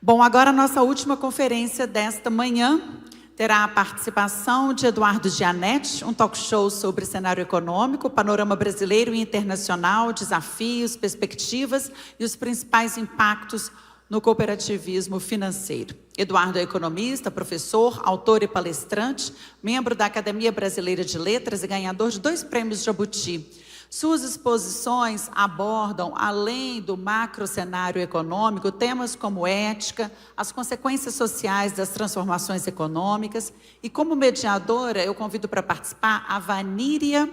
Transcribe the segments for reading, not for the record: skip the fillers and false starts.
Bom, agora a nossa última conferência desta manhã terá a participação de Eduardo Gianetti, um talk show sobre cenário econômico, panorama brasileiro e internacional, desafios, perspectivas e os principais impactos no cooperativismo financeiro. Eduardo é economista, professor, autor e palestrante, membro da Academia Brasileira de Letras e ganhador de 2 prêmios Jabuti. Suas exposições abordam, além do macro cenário econômico, temas como ética, as consequências sociais das transformações econômicas. E como mediadora, eu convido para participar a Vaníria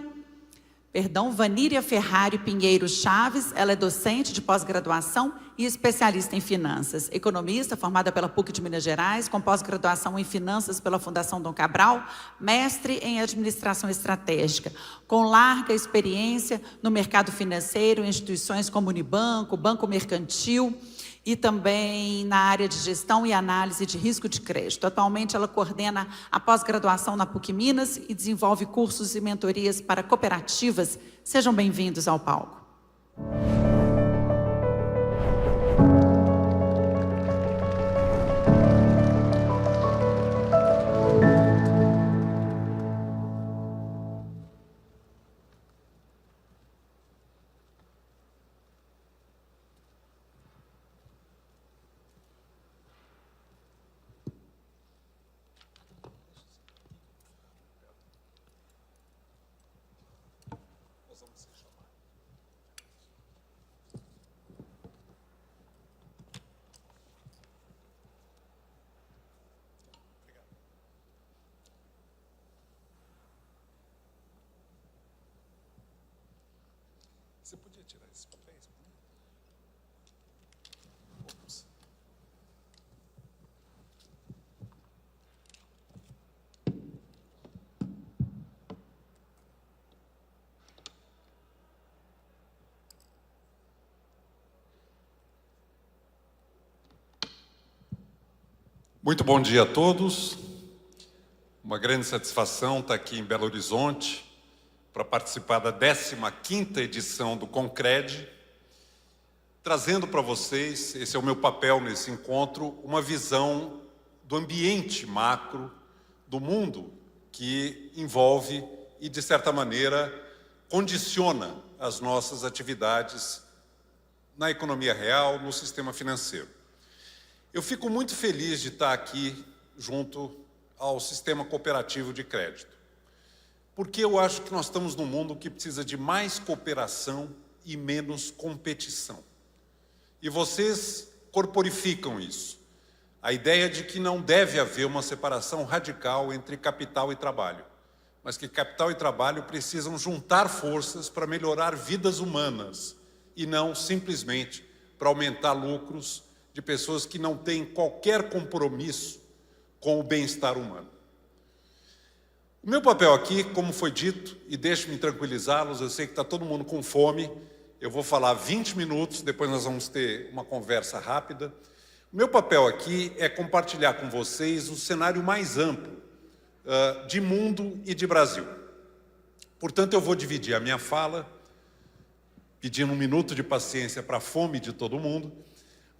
Ferrari Pinheiro Chaves. Ela é docente de pós-graduação e especialista em finanças. Economista, formada pela PUC de Minas Gerais, com pós-graduação em finanças pela Fundação Dom Cabral, mestre em administração estratégica, com larga experiência no mercado financeiro, em instituições como Unibanco, Banco Mercantil, e também na área de gestão e análise de risco de crédito. Atualmente, ela coordena a pós-graduação na PUC Minas e desenvolve cursos e mentorias para cooperativas. Sejam bem-vindos ao palco. Você podia tirar esses papéis? Ops. Muito bom dia a todos. Uma grande satisfação estar aqui em Belo Horizonte para participar da 15ª edição do Concred, trazendo para vocês, esse é o meu papel nesse encontro, uma visão do ambiente macro do mundo que envolve e, de certa maneira, condiciona as nossas atividades na economia real, no sistema financeiro. Eu fico muito feliz de estar aqui junto ao sistema cooperativo de crédito, porque eu acho que nós estamos num mundo que precisa de mais cooperação e menos competição. E vocês corporificam isso. A ideia de que não deve haver uma separação radical entre capital e trabalho, mas que capital e trabalho precisam juntar forças para melhorar vidas humanas e não simplesmente para aumentar lucros de pessoas que não têm qualquer compromisso com o bem-estar humano. O meu papel aqui, como foi dito, e deixe-me tranquilizá-los, eu sei que está todo mundo com fome, eu vou falar 20 minutos, depois nós vamos ter uma conversa rápida. O meu papel aqui é compartilhar com vocês o cenário mais amplo de mundo e de Brasil. Portanto, eu vou dividir a minha fala, pedindo 1 minuto de paciência para a fome de todo mundo,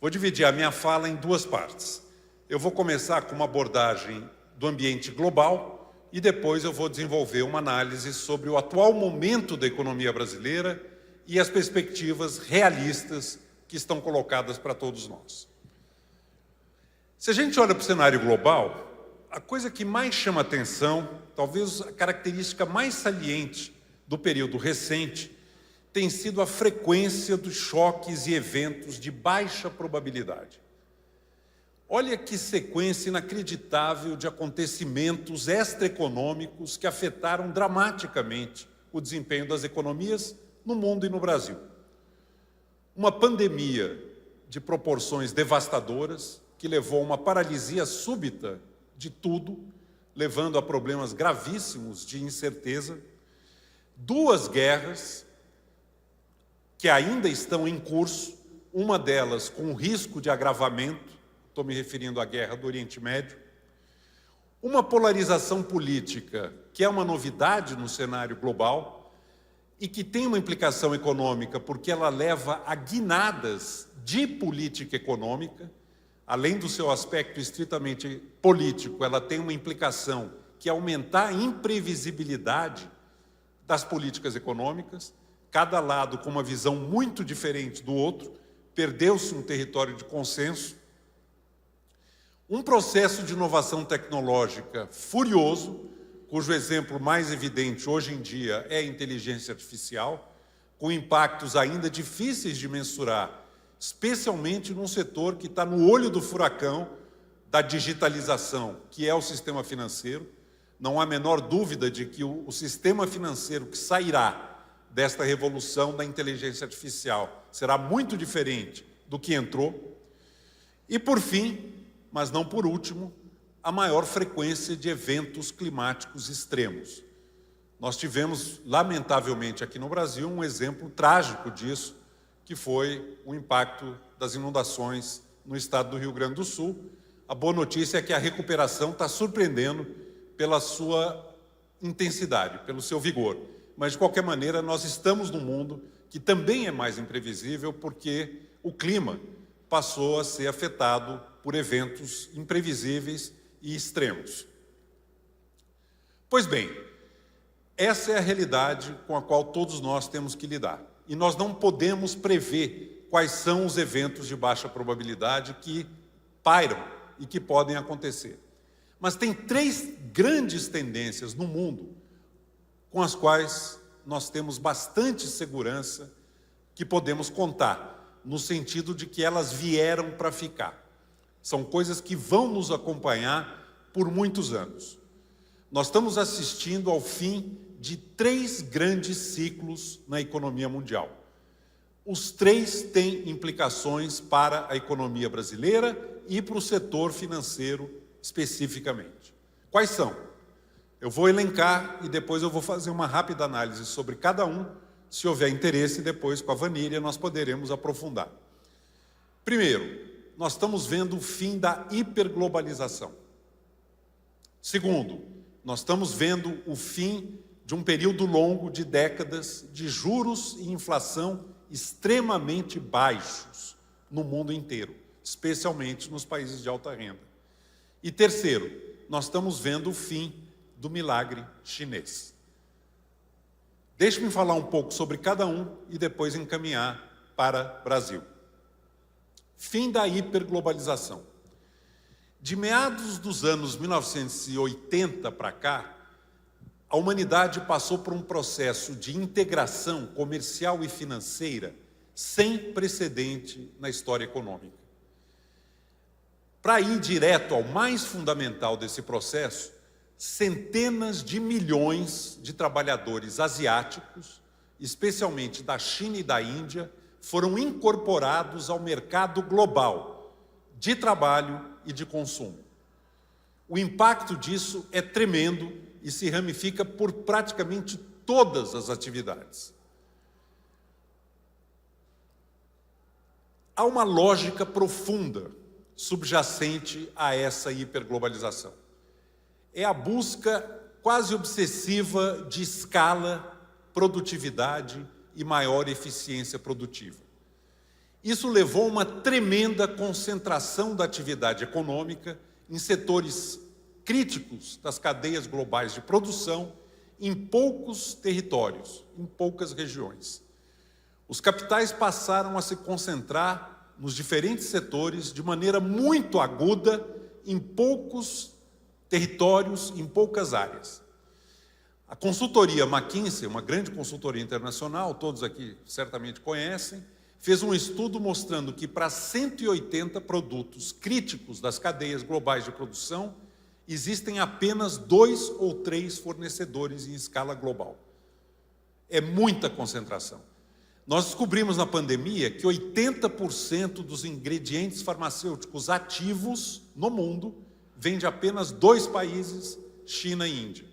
vou dividir a minha fala em 2 partes. Eu vou começar com uma abordagem do ambiente global, e depois eu vou desenvolver uma análise sobre o atual momento da economia brasileira e as perspectivas realistas que estão colocadas para todos nós. Se a gente olha para o cenário global, a coisa que mais chama atenção, talvez a característica mais saliente do período recente, tem sido a frequência dos choques e eventos de baixa probabilidade. Olha que sequência inacreditável de acontecimentos extraeconômicos que afetaram dramaticamente o desempenho das economias no mundo e no Brasil. Uma pandemia de proporções devastadoras que levou a uma paralisia súbita de tudo, levando a problemas gravíssimos de incerteza. 2 guerras que ainda estão em curso, uma delas com risco de agravamento, estou me referindo à guerra do Oriente Médio, uma polarização política que é uma novidade no cenário global e que tem uma implicação econômica porque ela leva a guinadas de política econômica, além do seu aspecto estritamente político, ela tem uma implicação que é aumentar a imprevisibilidade das políticas econômicas, cada lado com uma visão muito diferente do outro, perdeu-se um território de consenso, um processo de inovação tecnológica furioso, cujo exemplo mais evidente hoje em dia é a inteligência artificial, com impactos ainda difíceis de mensurar, especialmente num setor que está no olho do furacão da digitalização, que é o sistema financeiro. Não há a menor dúvida de que o sistema financeiro que sairá desta revolução da inteligência artificial será muito diferente do que entrou. E, por fim, mas não por último, a maior frequência de eventos climáticos extremos. Nós tivemos, lamentavelmente, aqui no Brasil, um exemplo trágico disso, que foi o impacto das inundações no estado do Rio Grande do Sul. A boa notícia é que a recuperação está surpreendendo pela sua intensidade, pelo seu vigor. Mas, de qualquer maneira, nós estamos num mundo que também é mais imprevisível, porque o clima passou a ser afetado por eventos imprevisíveis e extremos. Pois bem, essa é a realidade com a qual todos nós temos que lidar. E nós não podemos prever quais são os eventos de baixa probabilidade que pairam e que podem acontecer. Mas tem 3 grandes tendências no mundo com as quais nós temos bastante segurança que podemos contar, no sentido de que elas vieram para ficar. São coisas que vão nos acompanhar por muitos anos. Nós estamos assistindo ao fim de 3 grandes ciclos na economia mundial. Os 3 têm implicações para a economia brasileira e para o setor financeiro especificamente. Quais são? Eu vou elencar e depois eu vou fazer uma rápida análise sobre cada um. Se houver interesse, depois com a Vanília nós poderemos aprofundar. Primeiro, nós estamos vendo o fim da hiperglobalização. Segundo, nós estamos vendo o fim de um período longo de décadas de juros e inflação extremamente baixos no mundo inteiro, especialmente nos países de alta renda. E terceiro, nós estamos vendo o fim do milagre chinês. Deixe-me falar um pouco sobre cada um e depois encaminhar para o Brasil. Fim da hiperglobalização. De meados dos anos 1980 para cá, a humanidade passou por um processo de integração comercial e financeira sem precedente na história econômica. Para ir direto ao mais fundamental desse processo, centenas de milhões de trabalhadores asiáticos, especialmente da China e da Índia, foram incorporados ao mercado global de trabalho e de consumo. O impacto disso é tremendo e se ramifica por praticamente todas as atividades. Há uma lógica profunda subjacente a essa hiperglobalização. É a busca quase obsessiva de escala, produtividade e maior eficiência produtiva. Isso levou a uma tremenda concentração da atividade econômica em setores críticos das cadeias globais de produção, em poucos territórios, em poucas regiões. Os capitais passaram a se concentrar nos diferentes setores de maneira muito aguda, em poucos territórios, em poucas áreas. A consultoria McKinsey, uma grande consultoria internacional, todos aqui certamente conhecem, fez um estudo mostrando que para 180 produtos críticos das cadeias globais de produção, existem apenas 2 ou 3 fornecedores em escala global. É muita concentração. Nós descobrimos na pandemia que 80% dos ingredientes farmacêuticos ativos no mundo vem de apenas 2 países, China e Índia.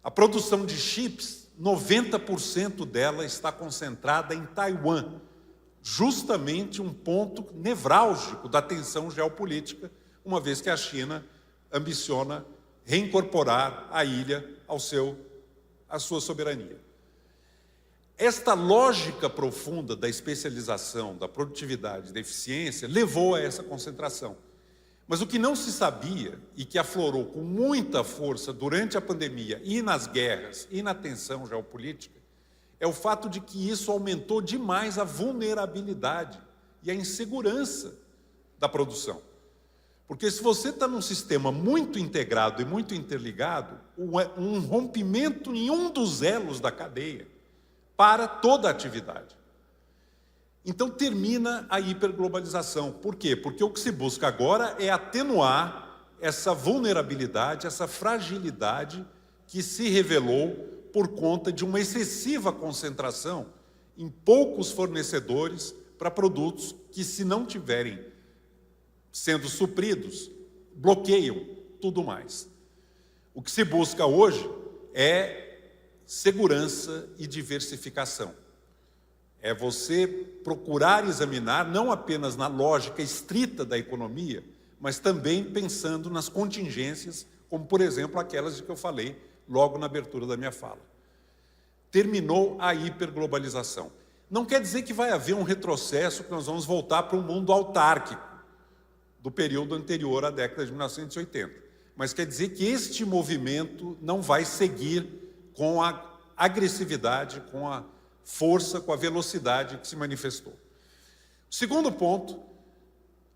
A produção de chips, 90% dela está concentrada em Taiwan, justamente um ponto nevrálgico da tensão geopolítica, uma vez que a China ambiciona reincorporar a ilha à sua soberania. Esta lógica profunda da especialização, da produtividade, da eficiência, levou a essa concentração. Mas o que não se sabia, e que aflorou com muita força durante a pandemia e nas guerras e na tensão geopolítica, é o fato de que isso aumentou demais a vulnerabilidade e a insegurança da produção. Porque se você está num sistema muito integrado e muito interligado, um rompimento em um dos elos da cadeia para toda a atividade. Então termina a hiperglobalização. Por quê? Porque o que se busca agora é atenuar essa vulnerabilidade, essa fragilidade que se revelou por conta de uma excessiva concentração em poucos fornecedores para produtos que, se não tiverem sendo supridos, bloqueiam tudo mais. O que se busca hoje é segurança e diversificação. É você procurar examinar, não apenas na lógica estrita da economia, mas também pensando nas contingências, como, por exemplo, aquelas de que eu falei logo na abertura da minha fala. Terminou a hiperglobalização. Não quer dizer que vai haver um retrocesso, que nós vamos voltar para um mundo autárquico do período anterior à década de 1980. Mas quer dizer que este movimento não vai seguir com a agressividade, com a força, com a velocidade que se manifestou. O segundo ponto,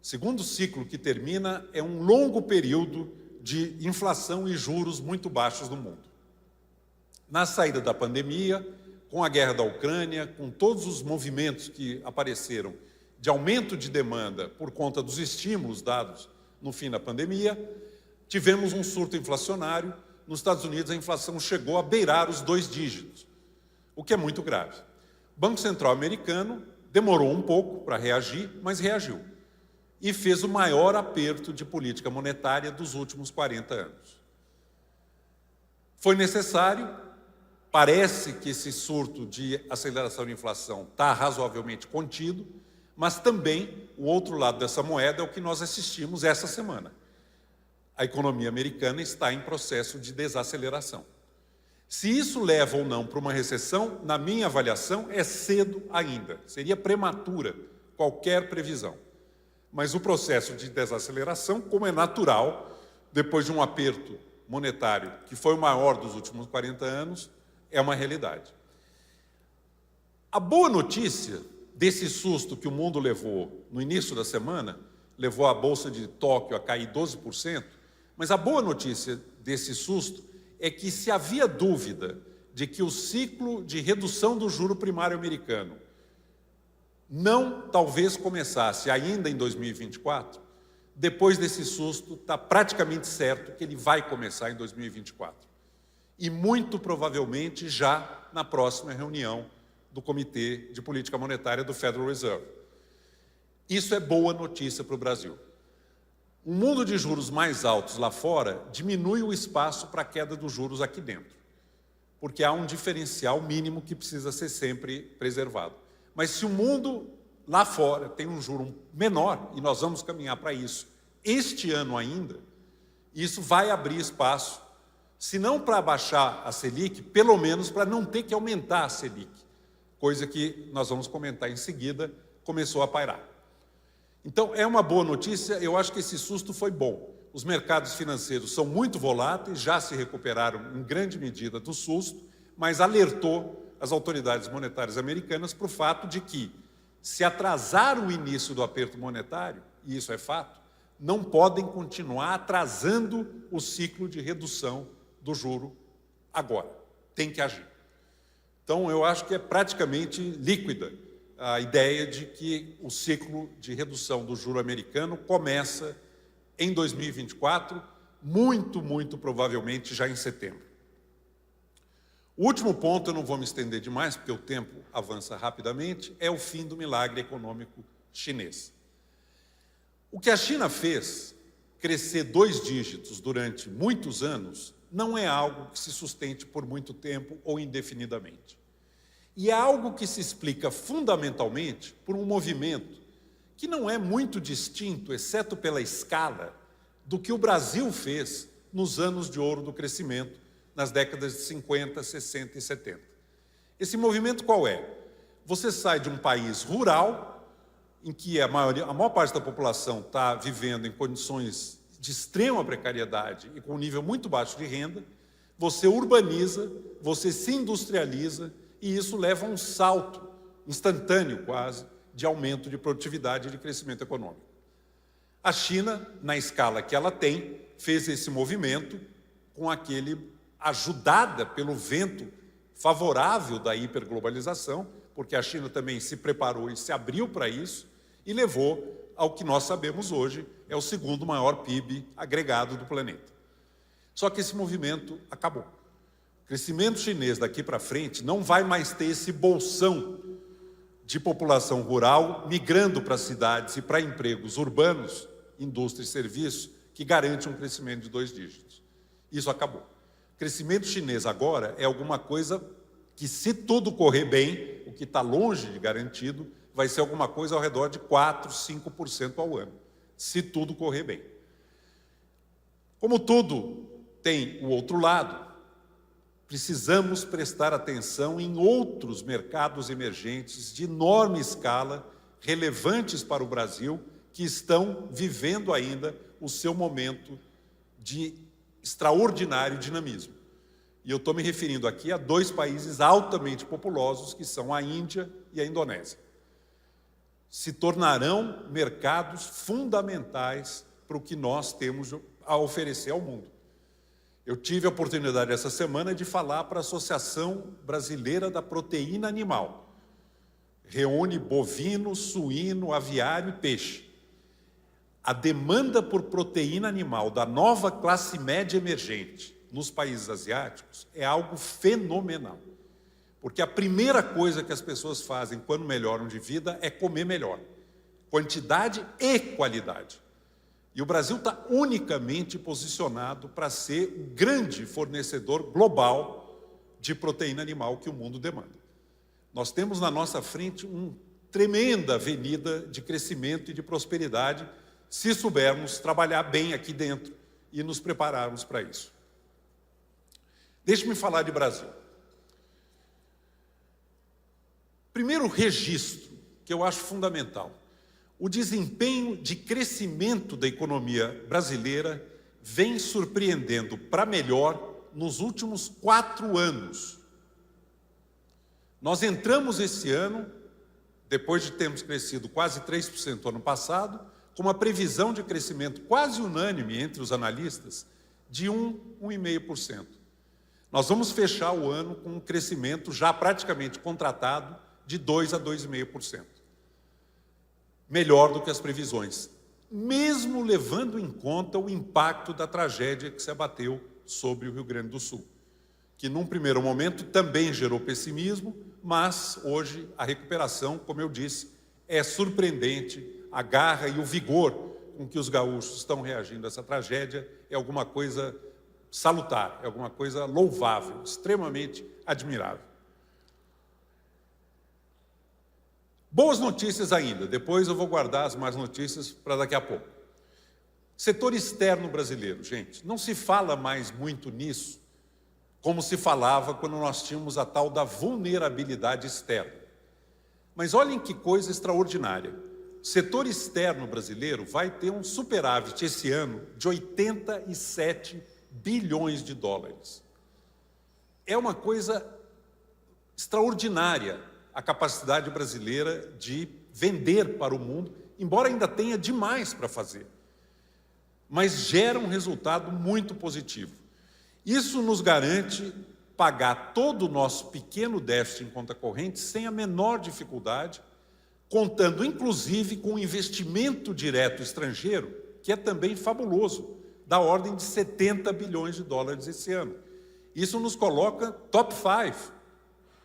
segundo ciclo que termina, é um longo período de inflação e juros muito baixos no mundo. Na saída da pandemia, com a guerra da Ucrânia, com todos os movimentos que apareceram de aumento de demanda por conta dos estímulos dados no fim da pandemia, tivemos um surto inflacionário. Nos Estados Unidos, a inflação chegou a beirar os 2 dígitos, o que é muito grave. O Banco Central americano demorou um pouco para reagir, mas reagiu. E fez o maior aperto de política monetária dos últimos 40 anos. Foi necessário, parece que esse surto de aceleração de inflação está razoavelmente contido, mas também o outro lado dessa moeda é o que nós assistimos essa semana. A economia americana está em processo de desaceleração. Se isso leva ou não para uma recessão, na minha avaliação, é cedo ainda. Seria prematura qualquer previsão. Mas o processo de desaceleração, como é natural, depois de um aperto monetário que foi o maior dos últimos 40 anos, é uma realidade. A boa notícia desse susto que o mundo levou no início da semana, levou a Bolsa de Tóquio a cair 12%, mas a boa notícia desse susto é que, se havia dúvida de que o ciclo de redução do juro primário americano não talvez começasse ainda em 2024, depois desse susto está praticamente certo que ele vai começar em 2024. E muito provavelmente já na próxima reunião do Comitê de Política Monetária do Federal Reserve. Isso é boa notícia para o Brasil. Um mundo de juros mais altos lá fora diminui o espaço para a queda dos juros aqui dentro, porque há um diferencial mínimo que precisa ser sempre preservado. Mas se o mundo lá fora tem um juro menor, e nós vamos caminhar para isso este ano ainda, isso vai abrir espaço, se não para baixar a Selic, pelo menos para não ter que aumentar a Selic, coisa que nós vamos comentar em seguida, começou a pairar. Então, é uma boa notícia, eu acho que esse susto foi bom. Os mercados financeiros são muito voláteis, já se recuperaram em grande medida do susto, mas alertou as autoridades monetárias americanas para o fato de que, se atrasar o início do aperto monetário, e isso é fato, não podem continuar atrasando o ciclo de redução do juro agora. Tem que agir. Então, eu acho que é praticamente líquida a ideia de que o ciclo de redução do juro americano começa em 2024, muito provavelmente já em setembro. O último ponto, eu não vou me estender demais, porque o tempo avança rapidamente, é o fim do milagre econômico chinês. O que a China fez, crescer 2 dígitos durante muitos anos, não é algo que se sustente por muito tempo ou indefinidamente. E é algo que se explica fundamentalmente por um movimento que não é muito distinto, exceto pela escala, do que o Brasil fez nos anos de ouro do crescimento, nas décadas de 50, 60 e 70. Esse movimento qual é? Você sai de um país rural, em que a maior parte da população está vivendo em condições de extrema precariedade e com um nível muito baixo de renda, você urbaniza, você se industrializa, e isso leva a um salto instantâneo, quase, de aumento de produtividade e de crescimento econômico. A China, na escala que ela tem, fez esse movimento com ajudada pelo vento favorável da hiperglobalização, porque a China também se preparou e se abriu para isso, e levou ao que nós sabemos hoje é o segundo maior PIB agregado do planeta. Só que esse movimento acabou. O crescimento chinês daqui para frente não vai mais ter esse bolsão de população rural migrando para cidades e para empregos urbanos, indústria e serviços, que garante um crescimento de 2 dígitos. Isso acabou. O crescimento chinês agora é alguma coisa que, se tudo correr bem, o que está longe de garantido, vai ser alguma coisa ao redor de 4%, 5% ao ano, se tudo correr bem. Como tudo tem o outro lado, precisamos prestar atenção em outros mercados emergentes de enorme escala, relevantes para o Brasil, que estão vivendo ainda o seu momento de extraordinário dinamismo. E eu estou me referindo aqui a 2 países altamente populosos, que são a Índia e a Indonésia. Se tornarão mercados fundamentais para o que nós temos a oferecer ao mundo. Eu tive a oportunidade essa semana de falar para a Associação Brasileira da Proteína Animal. Reúne bovino, suíno, aviário e peixe. A demanda por proteína animal da nova classe média emergente nos países asiáticos é algo fenomenal. Porque a primeira coisa que as pessoas fazem quando melhoram de vida é comer melhor. Quantidade e qualidade. E o Brasil está unicamente posicionado para ser o grande fornecedor global de proteína animal que o mundo demanda. Nós temos na nossa frente uma tremenda avenida de crescimento e de prosperidade, se soubermos trabalhar bem aqui dentro e nos prepararmos para isso. Deixe-me falar de Brasil. Primeiro registro, que eu acho fundamental. O desempenho de crescimento da economia brasileira vem surpreendendo para melhor nos últimos 4 anos. Nós entramos esse ano, depois de termos crescido quase 3% ano passado, com uma previsão de crescimento quase unânime entre os analistas de 1,5%. Nós vamos fechar o ano com um crescimento já praticamente contratado de 2% a 2,5%. Melhor do que as previsões, mesmo levando em conta o impacto da tragédia que se abateu sobre o Rio Grande do Sul, que num primeiro momento também gerou pessimismo, mas hoje a recuperação, como eu disse, é surpreendente. A garra e o vigor com que os gaúchos estão reagindo a essa tragédia é alguma coisa salutar, é alguma coisa louvável, extremamente admirável. Boas notícias ainda, depois eu vou guardar as más notícias para daqui a pouco. Setor externo brasileiro, gente, não se fala mais muito nisso como se falava quando nós tínhamos a tal da vulnerabilidade externa. Mas olhem que coisa extraordinária. O setor externo brasileiro vai ter um superávit esse ano de 87 bilhões de dólares. É uma coisa extraordinária a capacidade brasileira de vender para o mundo, embora ainda tenha demais para fazer. Mas gera um resultado muito positivo. Isso nos garante pagar todo o nosso pequeno déficit em conta corrente sem a menor dificuldade, contando inclusive com um investimento direto estrangeiro, que é também fabuloso, da ordem de 70 bilhões de dólares esse ano. Isso nos coloca top 5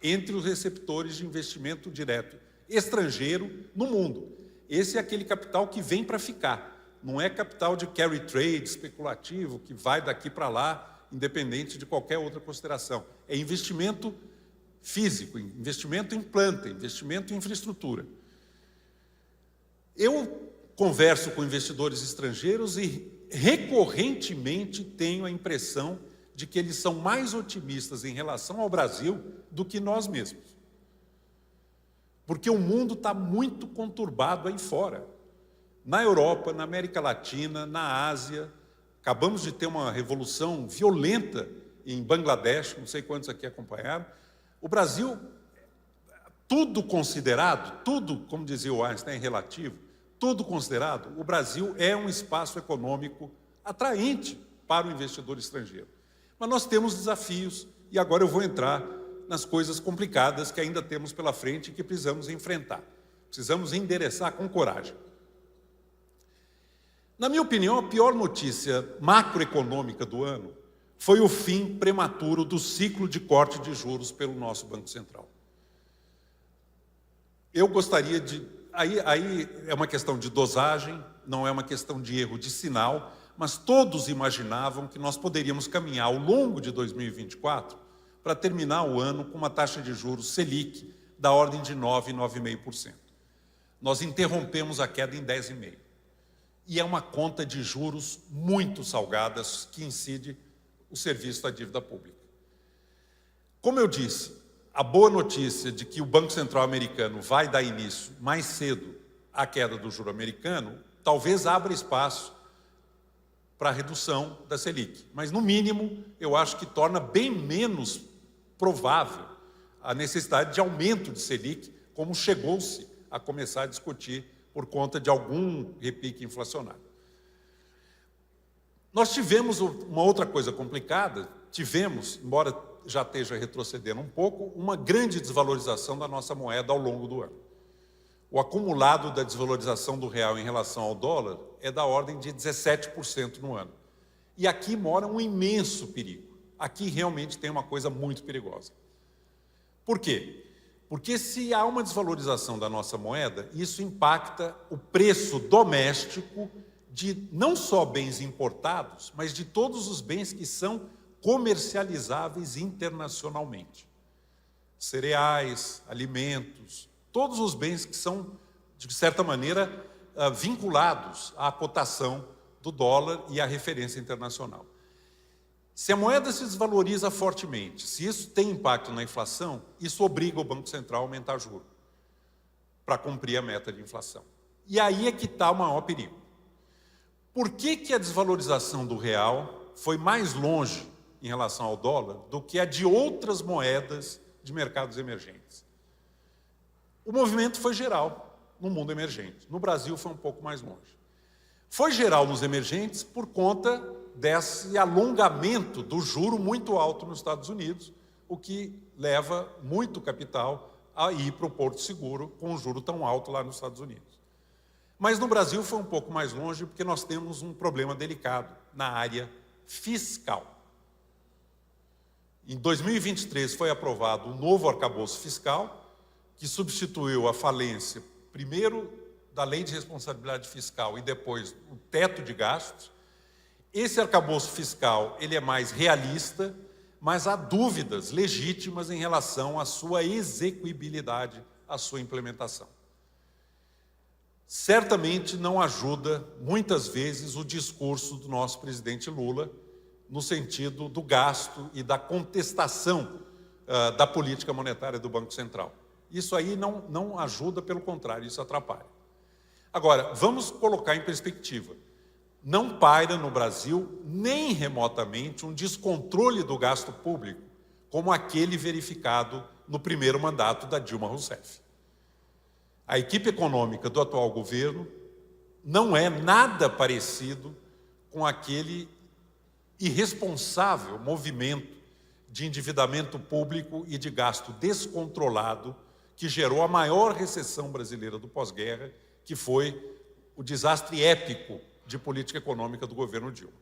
entre os receptores de investimento direto estrangeiro no mundo. Esse é aquele capital que vem para ficar, não é capital de carry trade especulativo que vai daqui para lá, independente de qualquer outra consideração. É investimento físico, investimento em planta, investimento em infraestrutura. Eu converso com investidores estrangeiros e recorrentemente tenho a impressão de que eles são mais otimistas em relação ao Brasil do que nós mesmos. Porque o mundo está muito conturbado aí fora. Na Europa, na América Latina, na Ásia. Acabamos de ter uma revolução violenta em Bangladesh, não sei quantos aqui acompanharam. O Brasil, tudo considerado, tudo, como dizia o Einstein, é relativo, tudo considerado, o Brasil é um espaço econômico atraente para o investidor estrangeiro. Mas nós temos desafios, e agora eu vou entrar nas coisas complicadas que ainda temos pela frente e que precisamos enfrentar. Precisamos endereçar com coragem. Na minha opinião, a pior notícia macroeconômica do ano foi o fim prematuro do ciclo de corte de juros pelo nosso Banco Central. Eu gostaria de... Aí é uma questão de dosagem, não é uma questão de erro de sinal, mas todos imaginavam que nós poderíamos caminhar ao longo de 2024 para terminar o ano com uma taxa de juros Selic da ordem de 9%, 9,5%. Nós interrompemos a queda em 10,5%. E é uma conta de juros muito salgadas que incide o serviço da dívida pública. Como eu disse, a boa notícia de que o Banco Central americano vai dar início mais cedo à queda do juro americano, talvez abra espaço para a redução da Selic. Mas, no mínimo, eu acho que torna bem menos provável a necessidade de aumento de Selic, como chegou-se a começar a discutir por conta de algum repique inflacionário. Nós tivemos uma outra coisa complicada, embora já esteja retrocedendo um pouco, uma grande desvalorização da nossa moeda ao longo do ano. O acumulado da desvalorização do real em relação ao dólar é da ordem de 17% no ano. E aqui mora um imenso perigo. Aqui realmente tem uma coisa muito perigosa. Por quê? Porque se há uma desvalorização da nossa moeda, isso impacta o preço doméstico de não só bens importados, mas de todos os bens que são comercializáveis internacionalmente. Cereais, alimentos, todos os bens que são, de certa maneira, vinculados à cotação do dólar e à referência internacional. Se a moeda se desvaloriza fortemente, se isso tem impacto na inflação, isso obriga o Banco Central a aumentar juros para cumprir a meta de inflação. E aí é que está o maior perigo. Por que a desvalorização do real foi mais longe em relação ao dólar do que a de outras moedas de mercados emergentes? O movimento foi geral no mundo emergente. No Brasil foi um pouco mais longe. Foi geral nos emergentes por conta desse alongamento do juro muito alto nos Estados Unidos, o que leva muito capital a ir para o Porto Seguro com um juro tão alto lá nos Estados Unidos. Mas no Brasil foi um pouco mais longe porque nós temos um problema delicado na área fiscal. Em 2023 foi aprovado um novo arcabouço fiscal que substituiu a falência, primeiro da Lei de Responsabilidade Fiscal e depois o teto de gastos. Esse arcabouço fiscal ele é mais realista, mas há dúvidas legítimas em relação à sua execuibilidade, à sua implementação. Certamente não ajuda, muitas vezes, o discurso do nosso presidente Lula no sentido do gasto e da contestação da política monetária do Banco Central. Isso aí não ajuda, pelo contrário, isso atrapalha. Agora, vamos colocar em perspectiva. Não paira no Brasil, nem remotamente, um descontrole do gasto público, como aquele verificado no primeiro mandato da Dilma Rousseff. A equipe econômica do atual governo não é nada parecido com aquele irresponsável movimento de endividamento público e de gasto descontrolado que gerou a maior recessão brasileira do pós-guerra, que foi o desastre épico de política econômica do governo Dilma.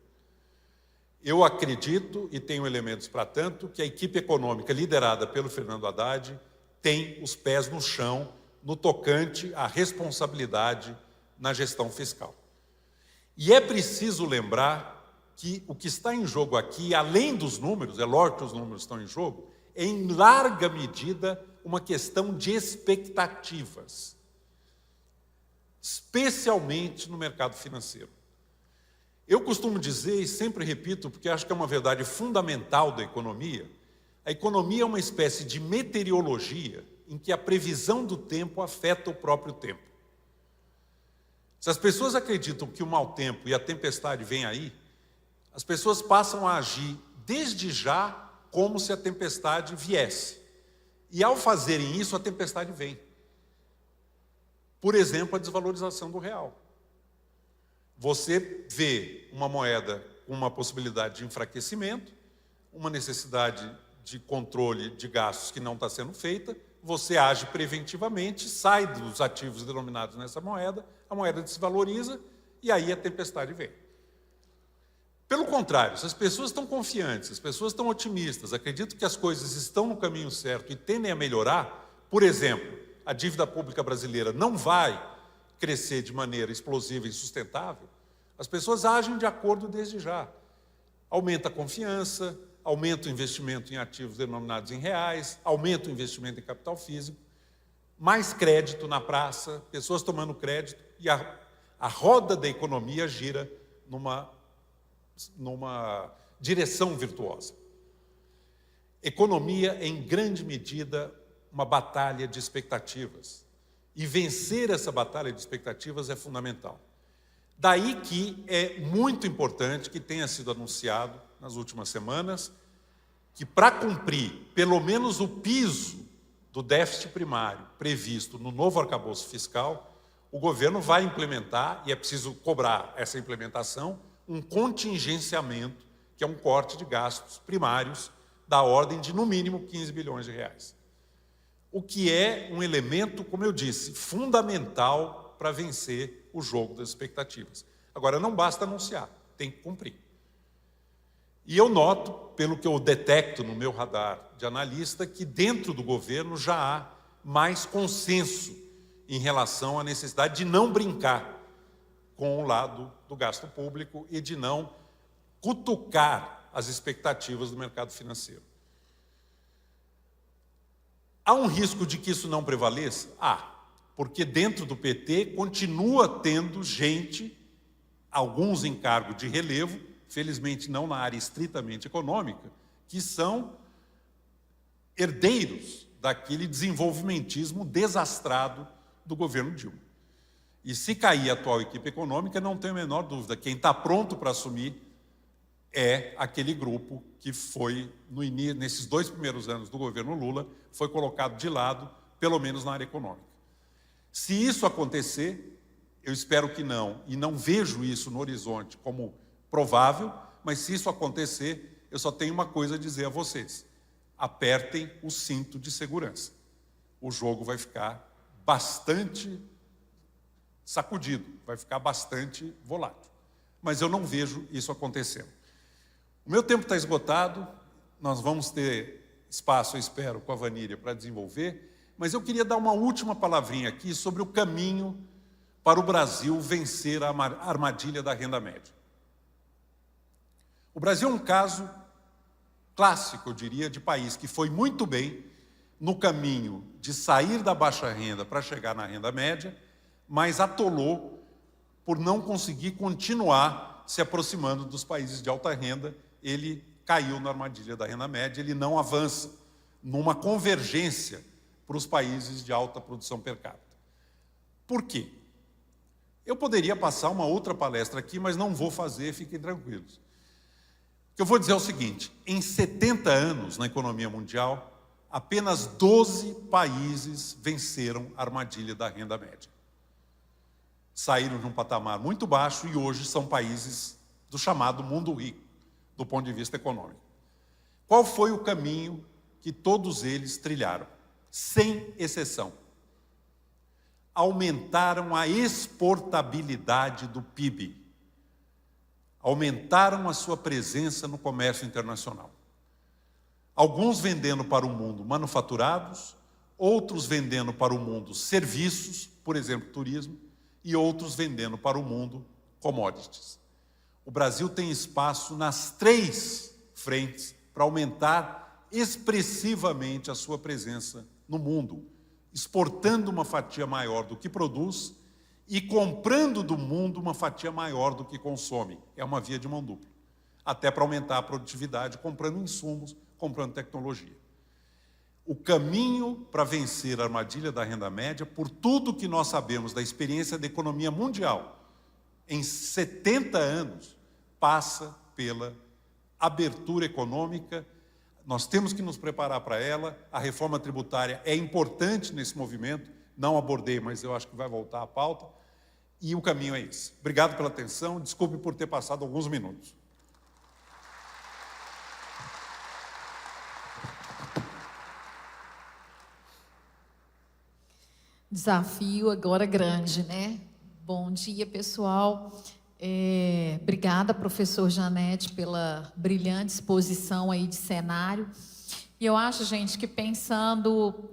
Eu acredito, e tenho elementos para tanto, que a equipe econômica liderada pelo Fernando Haddad tem os pés no chão no tocante à responsabilidade na gestão fiscal. E é preciso lembrar que o que está em jogo aqui, além dos números, é lógico que os números estão em jogo, é em larga medida uma questão de expectativas, especialmente no mercado financeiro. Eu costumo dizer, e sempre repito, porque acho que é uma verdade fundamental da economia, a economia é uma espécie de meteorologia em que a previsão do tempo afeta o próprio tempo. Se as pessoas acreditam que o mau tempo e a tempestade vêm aí, as pessoas passam a agir desde já como se a tempestade viesse. E ao fazerem isso, a tempestade vem. Por exemplo, a desvalorização do real. Você vê uma moeda com uma possibilidade de enfraquecimento, uma necessidade de controle de gastos que não está sendo feita, você age preventivamente, sai dos ativos denominados nessa moeda, a moeda desvaloriza e aí a tempestade vem. Pelo contrário, se as pessoas estão confiantes, as pessoas estão otimistas, acreditam que as coisas estão no caminho certo e tendem a melhorar, por exemplo, a dívida pública brasileira não vai crescer de maneira explosiva e sustentável, as pessoas agem de acordo desde já. Aumenta a confiança, aumenta o investimento em ativos denominados em reais, aumenta o investimento em capital físico, mais crédito na praça, pessoas tomando crédito, e a roda da economia gira numa direção virtuosa. Economia é, em grande medida, uma batalha de expectativas. E vencer essa batalha de expectativas é fundamental. Daí que é muito importante que tenha sido anunciado nas últimas semanas que, para cumprir pelo menos o piso do déficit primário previsto no novo arcabouço fiscal, o governo vai implementar, e é preciso cobrar essa implementação, um contingenciamento, que é um corte de gastos primários da ordem de, no mínimo, 15 bilhões de reais. O que é um elemento, como eu disse, fundamental para vencer o jogo das expectativas. Agora, não basta anunciar, tem que cumprir. E eu noto, pelo que eu detecto no meu radar de analista, que dentro do governo já há mais consenso em relação à necessidade de não brincar com o lado do gasto público e de não cutucar as expectativas do mercado financeiro. Há um risco de que isso não prevaleça? Há, porque dentro do PT continua tendo gente, alguns em cargo de relevo, felizmente não na área estritamente econômica, que são herdeiros daquele desenvolvimentismo desastrado do governo Dilma. E se cair a atual equipe econômica, não tenho a menor dúvida, quem está pronto para assumir é aquele grupo que foi, nesses 2 primeiros anos do governo Lula, foi colocado de lado, pelo menos na área econômica. Se isso acontecer, eu espero que não, e não vejo isso no horizonte como provável, mas se isso acontecer, eu só tenho uma coisa a dizer a vocês: apertem o cinto de segurança. O jogo vai ficar bastante sacudido, vai ficar bastante volátil. Mas eu não vejo isso acontecendo. O meu tempo está esgotado, nós vamos ter espaço, eu espero, com a Vaníria para desenvolver, mas eu queria dar uma última palavrinha aqui sobre o caminho para o Brasil vencer a armadilha da renda média. O Brasil é um caso clássico, eu diria, de país que foi muito bem no caminho de sair da baixa renda para chegar na renda média, mas atolou por não conseguir continuar se aproximando dos países de alta renda. Ele caiu na armadilha da renda média, ele não avança numa convergência para os países de alta produção per capita. Por quê? Eu poderia passar uma outra palestra aqui, mas não vou fazer, fiquem tranquilos. O que eu vou dizer é o seguinte: em 70 anos na economia mundial, apenas 12 países venceram a armadilha da renda média. Saíram de um patamar muito baixo e hoje são países do chamado mundo rico, do ponto de vista econômico. Qual foi o caminho que todos eles trilharam? Sem exceção. Aumentaram a exportabilidade do PIB. Aumentaram a sua presença no comércio internacional. Alguns vendendo para o mundo manufaturados, outros vendendo para o mundo serviços, por exemplo, turismo, e outros vendendo para o mundo commodities. O Brasil tem espaço nas 3 frentes para aumentar expressivamente a sua presença no mundo, exportando uma fatia maior do que produz e comprando do mundo uma fatia maior do que consome. É uma via de mão dupla. Até para aumentar a produtividade, comprando insumos, comprando tecnologia. O caminho para vencer a armadilha da renda média, por tudo que nós sabemos da experiência da economia mundial, em 70 anos, passa pela abertura econômica. Nós temos que nos preparar para ela. A reforma tributária é importante nesse movimento. Não abordei, mas eu acho que vai voltar à pauta. E o caminho é esse. Obrigado pela atenção. Desculpe por ter passado alguns minutos. Desafio agora grande, né? Bom dia, pessoal. Obrigada, professor Janete, pela brilhante exposição aí de cenário. E eu acho, gente, que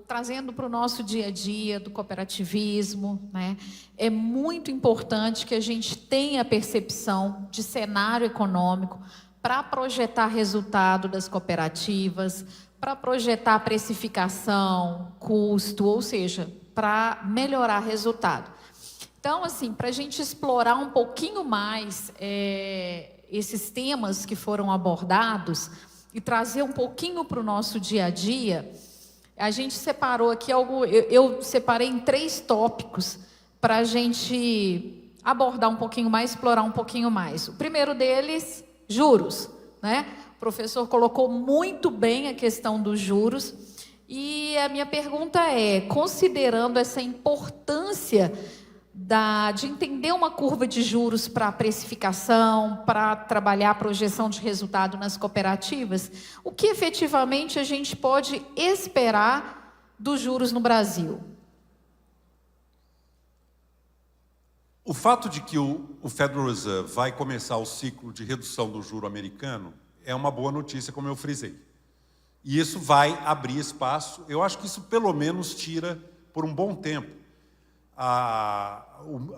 trazendo para o nosso dia a dia do cooperativismo, né, é muito importante que a gente tenha a percepção de cenário econômico para projetar resultado das cooperativas, para projetar precificação, custo, ou seja, para melhorar resultado. Então, assim, para a gente explorar um pouquinho mais esses temas que foram abordados e trazer um pouquinho para o nosso dia a dia, a gente separou aqui eu separei em 3 tópicos para a gente abordar um pouquinho mais, explorar um pouquinho mais. O primeiro deles, juros, né? O professor colocou muito bem a questão dos juros. E a minha pergunta é, considerando essa importância de entender uma curva de juros para precificação, para trabalhar a projeção de resultado nas cooperativas, o que efetivamente a gente pode esperar dos juros no Brasil? O fato de que o Federal Reserve vai começar o ciclo de redução do juro americano é uma boa notícia, como eu frisei. E isso vai abrir espaço. Eu acho que isso, pelo menos, tira, por um bom tempo,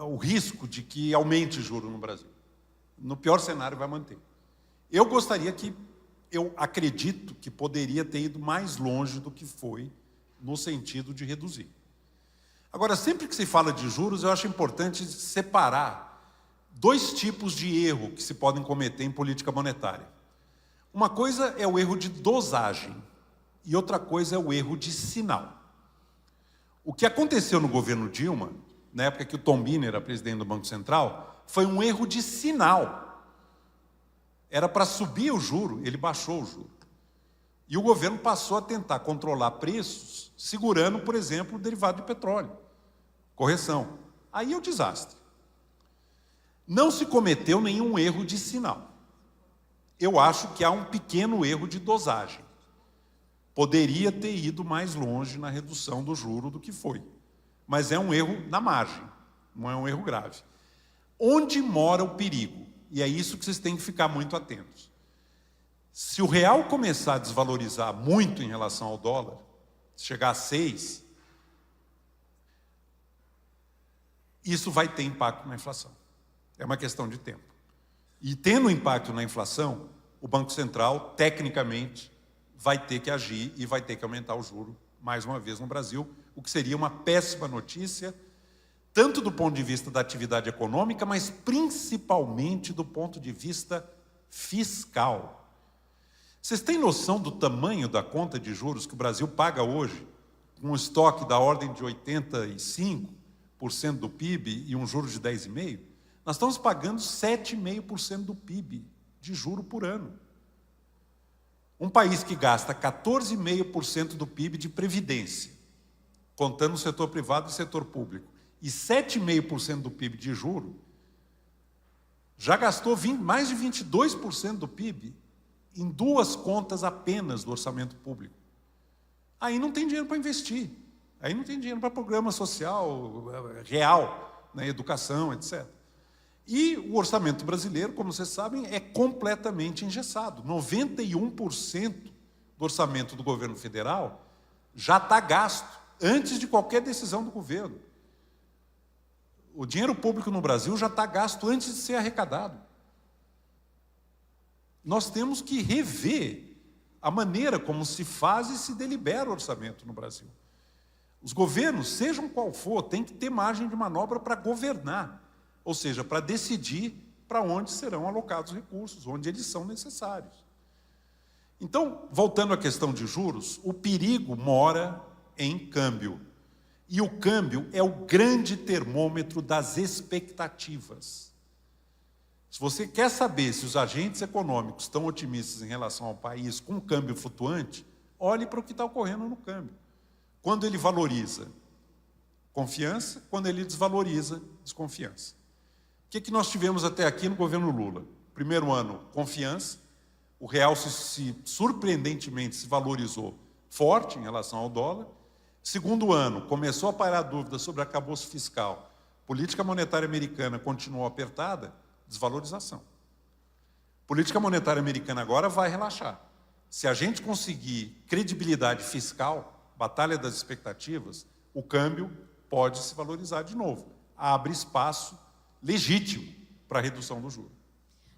o risco de que aumente o juro no Brasil. No pior cenário, vai manter. Eu acredito que poderia ter ido mais longe do que foi, no sentido de reduzir. Agora, sempre que se fala de juros, eu acho importante separar 2 tipos de erro que se podem cometer em política monetária. Uma coisa é o erro de dosagem e outra coisa é o erro de sinal. O que aconteceu no governo Dilma, na época que o Tom Biner era presidente do Banco Central, foi um erro de sinal. Era para subir o juro, ele baixou o juro. E o governo passou a tentar controlar preços, segurando, por exemplo, o derivado de petróleo. Correção. Aí é o desastre. Não se cometeu nenhum erro de sinal. Eu acho que há um pequeno erro de dosagem. Poderia ter ido mais longe na redução do juro do que foi. Mas é um erro na margem, não é um erro grave. Onde mora o perigo? E é isso que vocês têm que ficar muito atentos. Se o real começar a desvalorizar muito em relação ao dólar, chegar a 6, isso vai ter impacto na inflação. É uma questão de tempo. E tendo impacto na inflação, o Banco Central, tecnicamente, vai ter que agir e vai ter que aumentar o juro, mais uma vez, no Brasil, o que seria uma péssima notícia, tanto do ponto de vista da atividade econômica, mas principalmente do ponto de vista fiscal. Vocês têm noção do tamanho da conta de juros que o Brasil paga hoje, com um estoque da ordem de 85% do PIB e um juros de 10,5%? Nós estamos pagando 7,5% do PIB de juro por ano. Um país que gasta 14,5% do PIB de previdência, contando o setor privado e o setor público, e 7,5% do PIB de juro, já gastou mais de 22% do PIB em 2 contas apenas do orçamento público. Aí não tem dinheiro para investir, aí não tem dinheiro para programa social real, né, educação, etc. E o orçamento brasileiro, como vocês sabem, é completamente engessado. 91% do orçamento do governo federal já está gasto antes de qualquer decisão do governo. O dinheiro público no Brasil já está gasto antes de ser arrecadado. Nós temos que rever a maneira como se faz e se delibera o orçamento no Brasil. Os governos, sejam qual for, têm que ter margem de manobra para governar, ou seja, para decidir para onde serão alocados recursos, onde eles são necessários. Então, voltando à questão de juros, o perigo mora em câmbio. E o câmbio é o grande termômetro das expectativas. Se você quer saber se os agentes econômicos estão otimistas em relação ao país com câmbio flutuante, olhe para o que está ocorrendo no câmbio. Quando ele valoriza, confiança; quando ele desvaloriza, desconfiança. O que nós tivemos até aqui no governo Lula? Primeiro ano, confiança. O real surpreendentemente se valorizou forte em relação ao dólar. Segundo ano, começou a pairar dúvidas sobre arcabouço fiscal. Política monetária americana continuou apertada, desvalorização. Política monetária americana agora vai relaxar. Se a gente conseguir credibilidade fiscal, batalha das expectativas, o câmbio pode se valorizar de novo. Abre espaço legítimo para a redução do juro.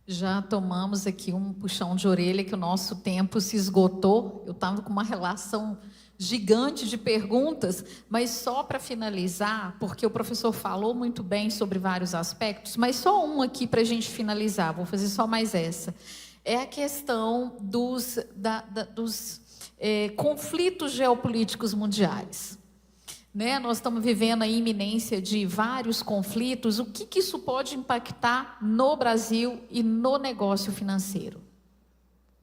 Já tomamos aqui um puxão de orelha que o nosso tempo se esgotou. Eu estava com uma relação gigante de perguntas, mas só para finalizar, porque o professor falou muito bem sobre vários aspectos, mas só um aqui para a gente finalizar, vou fazer só mais essa. É a questão dos conflitos geopolíticos mundiais. Né? Nós estamos vivendo a iminência de vários conflitos. O que isso pode impactar no Brasil e no negócio financeiro?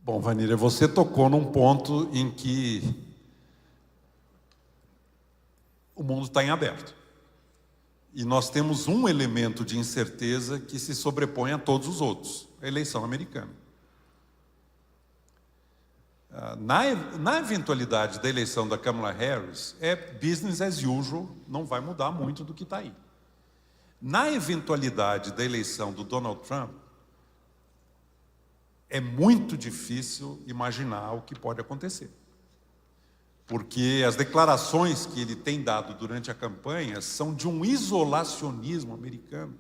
Bom, Vanira, você tocou num ponto em que o mundo está em aberto. E nós temos um elemento de incerteza que se sobrepõe a todos os outros: a eleição americana. Na eventualidade da eleição da Kamala Harris, é business as usual, não vai mudar muito do que está aí. Na eventualidade da eleição do Donald Trump, é muito difícil imaginar o que pode acontecer. Porque as declarações que ele tem dado durante a campanha são de um isolacionismo americano.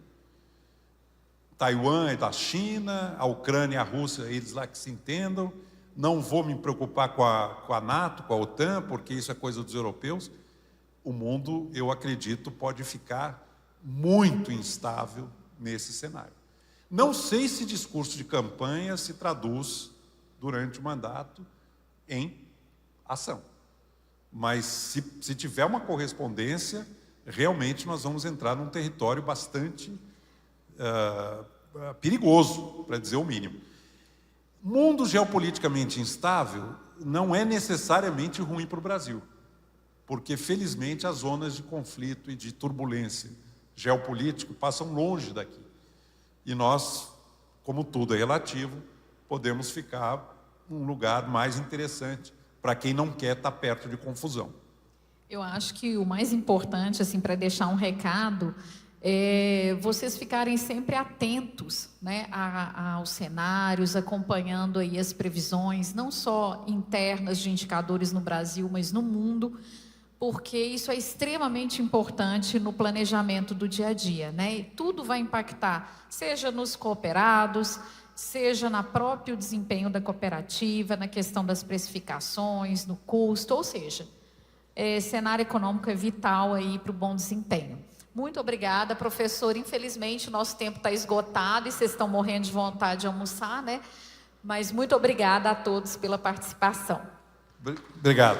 Taiwan é da China, a Ucrânia e a Rússia, eles lá que se entendam. Não vou me preocupar com a NATO, com a OTAN, porque isso é coisa dos europeus. O mundo, eu acredito, pode ficar muito instável nesse cenário. Não sei se discurso de campanha se traduz, durante o mandato, em ação. Mas, se tiver uma correspondência, realmente nós vamos entrar num território bastante perigoso, para dizer o mínimo. Mundo geopoliticamente instável não é necessariamente ruim para o Brasil, porque, felizmente, as zonas de conflito e de turbulência geopolítico passam longe daqui. E nós, como tudo é relativo, podemos ficar num lugar mais interessante para quem não quer estar perto de confusão. Eu acho que o mais importante, assim, para deixar um recado, vocês ficarem sempre atentos, né, aos cenários, acompanhando aí as previsões, não só internas de indicadores no Brasil, mas no mundo, porque isso é extremamente importante no planejamento do dia a dia, né? E tudo vai impactar, seja nos cooperados, seja no próprio desempenho da cooperativa, na questão das precificações, no custo, ou seja, cenário econômico é vital aí para o bom desempenho. Muito obrigada, professor. Infelizmente, o nosso tempo está esgotado e vocês estão morrendo de vontade de almoçar, né? Mas muito obrigada a todos pela participação. Obrigado.